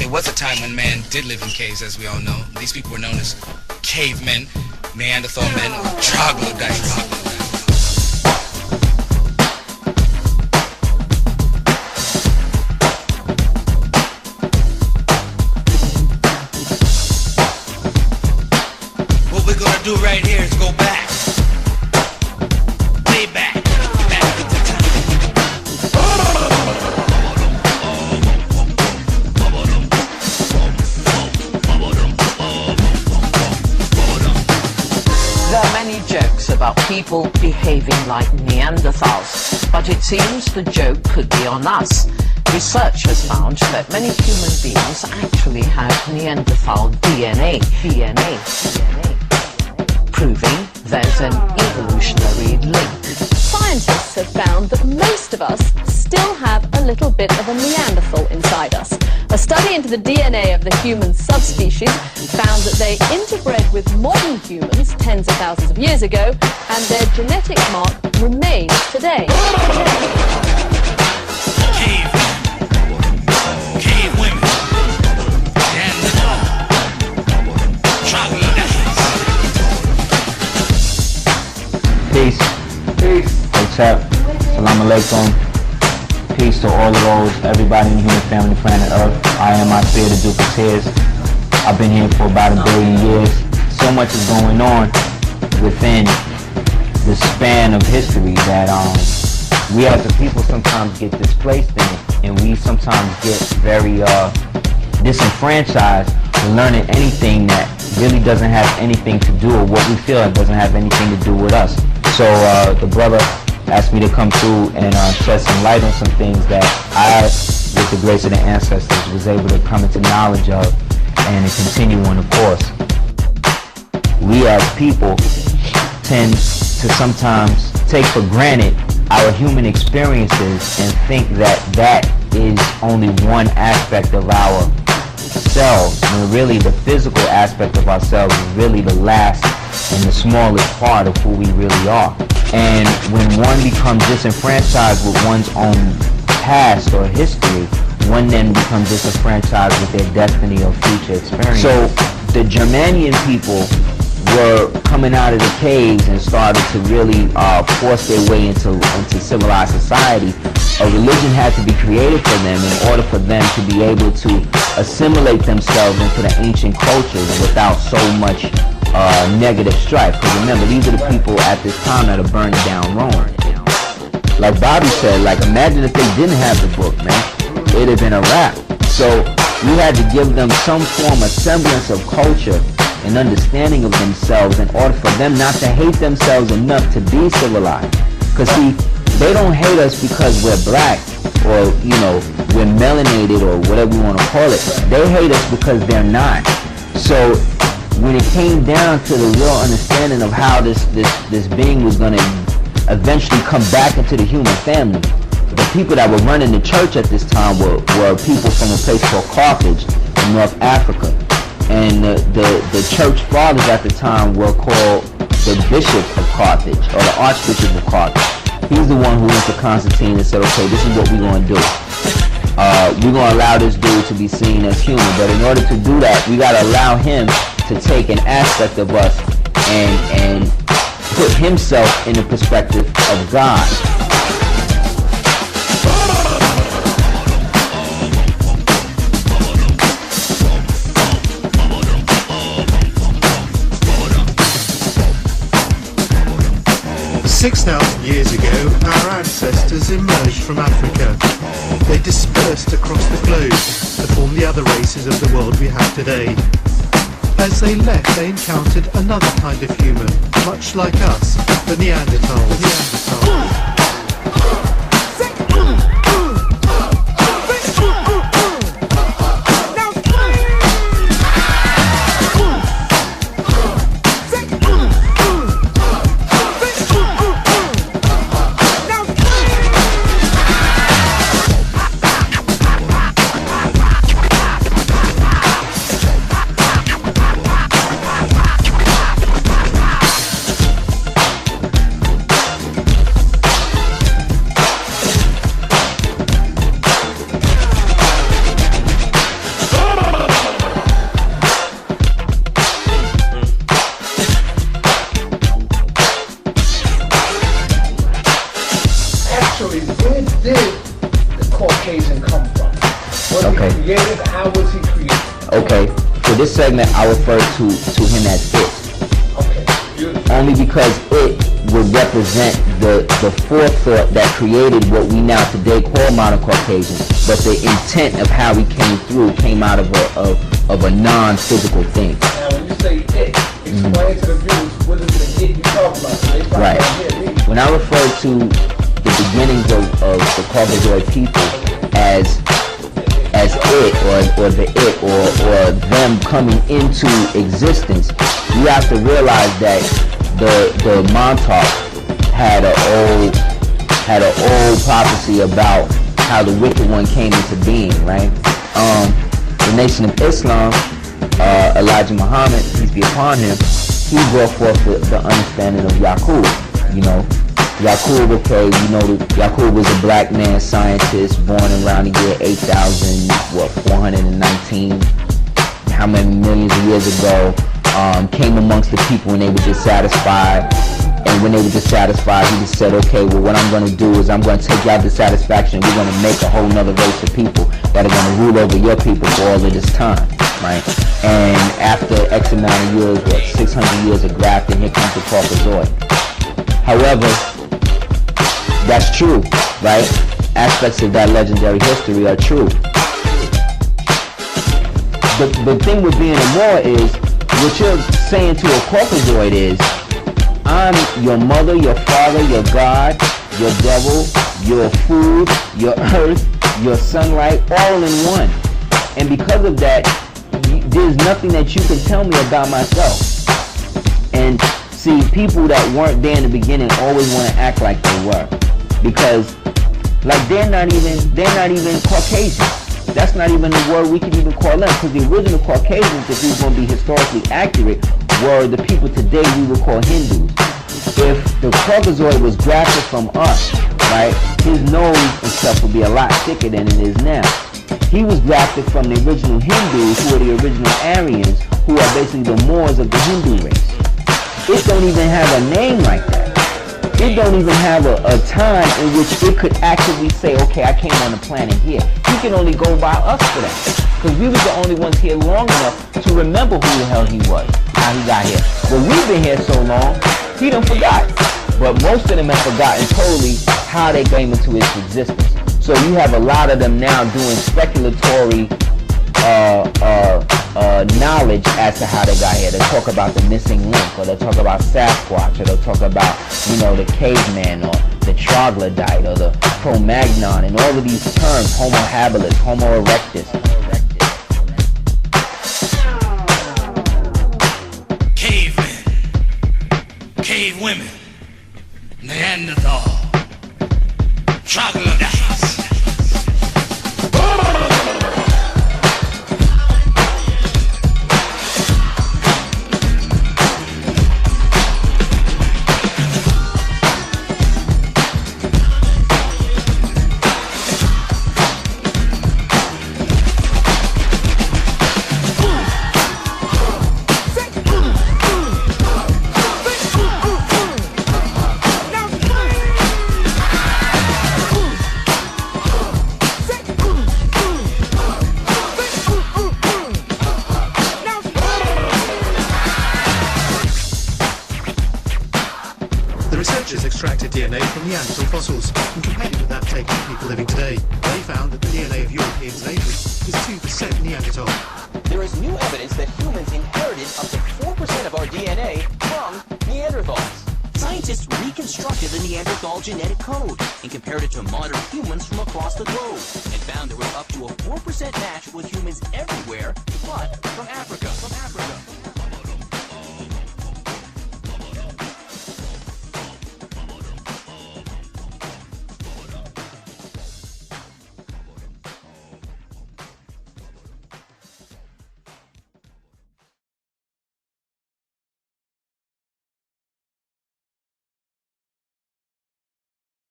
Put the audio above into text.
there was a time when man did live in caves, as we all know. These people were known as Cavemen, Neanderthal men, or Troglodytes. What we're gonna do right here is go back. Way back. There are many jokes about people behaving like Neanderthals, but it seems the joke could be on us. Research has found that many human beings actually have Neanderthal DNA, proving there's an evolutionary link. Scientists have found that most of us still have a little bit of a Neanderthal inside us. A study into the DNA of the human subspecies found that they interbred with modern humans tens of thousands of years ago, and their genetic mark remains today. Cave women. Peace. What's up? Salam alaikum. Peace to all of those, everybody in the human family, planet Earth. I am Aseer, the Dukati. I've been here for about 1 billion years. So much is going on within the span of history that we as a people sometimes get displaced in it, and we sometimes get very disenfranchised with learning anything that really doesn't have anything to do with what we feel and doesn't have anything to do with us. So the brother asked me to come through and shed some light on some things that I, with the grace of the ancestors, was able to come into knowledge of and to continue on the course. We as people tend to sometimes take for granted our human experiences and think that that is only one aspect of ourselves, when really the physical aspect of ourselves is really the last and the smallest part of who we really are. And when one becomes disenfranchised with one's own past or history, one then becomes disenfranchised with their destiny or future experience. So the Germanian people were coming out of the caves and started to really force their way into civilized society. A religion had to be created for them in order for them to be able to assimilate themselves into the ancient cultures without so much negative strife. Because remember, these are the people at this time that are burning down Rome. Like Bobby said, like imagine if they didn't have the book, man. It'd have been a wrap. So we had to give them some form of semblance of culture and understanding of themselves in order for them not to hate themselves enough to be civilized. Because see, they don't hate us because we're black or, you know, we're melanated or whatever you want to call it. They hate us because they're not. So when it came down to the real understanding of how this being was going to eventually come back into the human family, the people that were running the church at this time were people from a place called Carthage in North Africa. And the church fathers at the time were called the Bishop of Carthage, or the Archbishop of Carthage. He's the one who went to Constantine and said, okay, this is what we're going to do. We're going to allow this dude to be seen as human, but in order to do that, we got to allow him to take an aspect of us and put himself in the perspective of God. 6,000 years ago, our ancestors emerged from Africa. They dispersed across the globe to form the other races of the world we have today. As they left, they encountered another kind of human, much like us, the Neanderthals. Was Okay. he created? How was he created? Okay, for this segment, I refer to him as it. Okay. Beautiful. Only because it would represent the forethought that created what we now today call modern Caucasian, but the intent of how we came through came out of a non-physical thing. Now, when you say it, explain to the viewers what is the it you talk about. So they probably Right. don't hear me. When I refer to the beginnings of the Caucasoid people as it or the it or them coming into existence, you have to realize that the Montauk had an old prophecy about how the wicked one came into being, right? The Nation of Islam, Elijah Muhammad, peace be upon him, he brought forth the understanding of Yaqub. You know, Yaqub, okay, you know, Yaqub was a black man scientist born around the year 419, how many millions of years ago, came amongst the people and they were dissatisfied. And when they were dissatisfied, he just said, okay, well, what I'm going to do is I'm going to take out dissatisfaction. We're going to make a whole nother race of people that are going to rule over your people for all of this time, right? And after X amount of years, 600 years of grafting, here comes the Caucasoid. However, that's true, right? Aspects of that legendary history are true. The thing with being a Moor is, what you're saying to a Caucasoid is, I'm your mother, your father, your God, your devil, your food, your earth, your sunlight, all in one. And because of that, there's nothing that you can tell me about myself. And see, people that weren't there in the beginning always want to act like they were. Because, like, they're not even Caucasian. That's not even the word we could even call them. Because the original Caucasians, if we were going to be historically accurate, were the people today we would call Hindus. If the Caucasoid was grafted from us, right, his nose and stuff would be a lot thicker than it is now. He was grafted from the original Hindus, who are the original Aryans, who are basically the Moors of the Hindu race. It don't even have a name like that. It don't even have a time in which it could actively say, okay, I came on the planet here. He can only go by us for that. Because we was the only ones here long enough to remember who the hell he was, how he got here. But we've been here so long, he done forgot. But most of them have forgotten totally how they came into his existence. So you have a lot of them now doing speculatory knowledge as to how they got here. They talk about the missing link, or they talk about Sasquatch, or they'll talk about, you know, the Caveman, or the Troglodyte, or the Cro-Magnon, and all of these terms, Homo habilis, Homo erectus. Cavemen, cave women, Neanderthal, Troglodytes. Extracted DNA from Neanderthal fossils and compared it with that taken from people living today. They found that the DNA of Europeans and Asians is 2% Neanderthal. There is new evidence that humans inherited up to 4% of our DNA from Neanderthals. Scientists reconstructed the Neanderthal genetic code and compared it to modern humans from across the globe and found there was up to a 4% match with humans everywhere but from Africa.